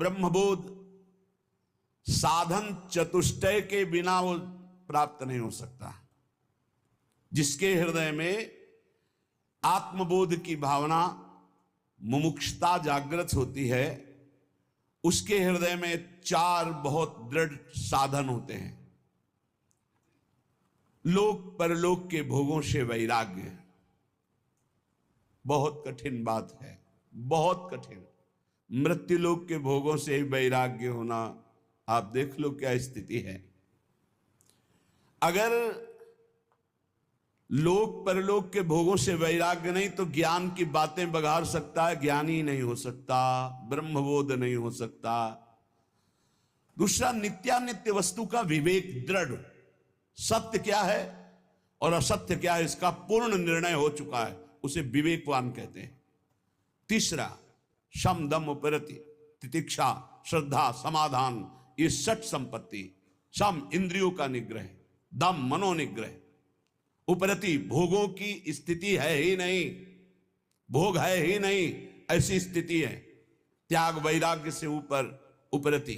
ब्रह्मबोध साधन चतुष्टय के बिना वो प्राप्त नहीं हो सकता। जिसके हृदय में आत्मबोध की भावना, मुमुक्षुता जागृत होती है, उसके हृदय में 4 बहुत दृढ़ साधन होते हैं। लोक परलोक के भोगों से वैराग्य, बहुत कठिन बात है, बहुत कठिन। मृत्युलोक के भोगों से ही वैराग्य होना, आप देख लो क्या स्थिति है। अगर लोक परलोक के भोगों से वैराग्य नहीं तो ज्ञान की बातें बघार सकता है, ज्ञानी नहीं हो सकता, ब्रह्मबोध नहीं हो सकता। दूसरा, नित्यानित्य वस्तु का विवेक दृढ़, सत्य क्या है और असत्य क्या है इसका पूर्ण निर्णय हो चुका है, उसे विवेकवान कहते हैं। तीसरा, शम दम उपरति, तितिक्षा, श्रद्धा, समाधान, ये 6 संपत्ति। शम इंद्रियों का निग्रह, दम मनोनिग्रह, उपरति भोगों की स्थिति है ही नहीं, भोग है ही नहीं, ऐसी स्थिति है, त्याग वैराग्य से ऊपर उपरति।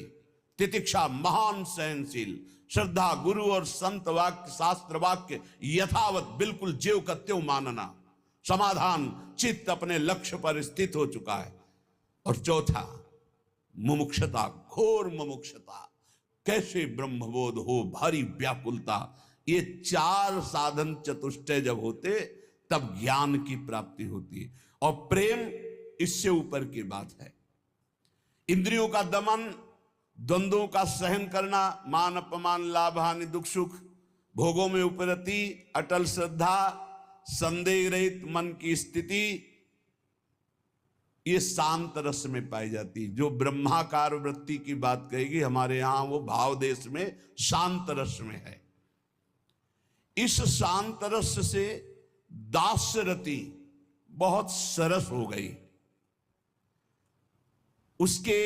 तितिक्षा महान सहनशील, श्रद्धा गुरु और संत वाक्य शास्त्र वाक्य यथावत बिल्कुल ज्यों का त्यों मानना, समाधान चित्त अपने लक्ष्य पर स्थित हो चुका है। और चौथा, मुमुक्षुता, घोर मुमुक्षुता, कैसे ब्रह्मबोध हो, भारी व्याकुलता। ये 4 साधन चतुष्टय जब होते तब ज्ञान की प्राप्ति होती है। और प्रेम इससे ऊपर की बात है। इंद्रियों का दमन, द्वंद्वों का सहन करना, मान अपमान, लाभ हानि, दुख सुख, भोगों में उपरति, अटल श्रद्धा, संदेह रहित मन की स्थिति, ये शांत रस में पाई जाती। जो ब्रह्माकार वृत्ति की बात कहेगी हमारे यहां, वो भाव देश में शांत रस में है। इस शांत रस से दास्यरति बहुत सरस हो गई, उसके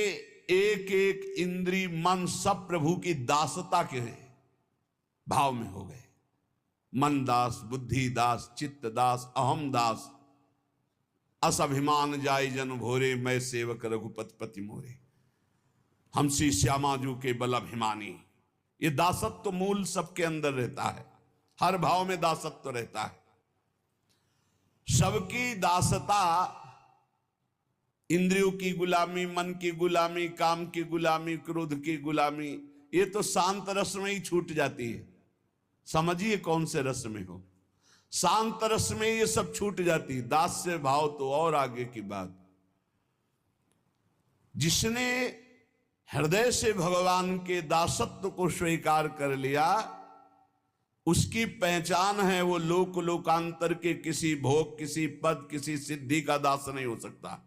एक एक इंद्री मन सब प्रभु की दासता के भाव में हो गए। मन दास, बुद्धि दास, चित्त दास, अहम दास, असभिमान जाय जन भोरे, मैं सेवक रघुपति पति मोरे, हम श्री श्यामाजू के बल अभिमानी। ये दासत्व मूल सबके अंदर रहता है, हर भाव में दासत्व रहता है। सबकी दासता, इंद्रियों की गुलामी, मन की गुलामी, काम की गुलामी, क्रोध की गुलामी, ये तो शांत रस में ही छूट जाती है। समझिए कौन से रस में हो, शांत रस में ये सब छूट जाती। दास्य भाव तो और आगे की बात। जिसने हृदय से भगवान के दासत्व को स्वीकार कर लिया, उसकी पहचान है वो लोक लोकांतर के किसी भोग, किसी पद, किसी सिद्धि का दास नहीं हो सकता।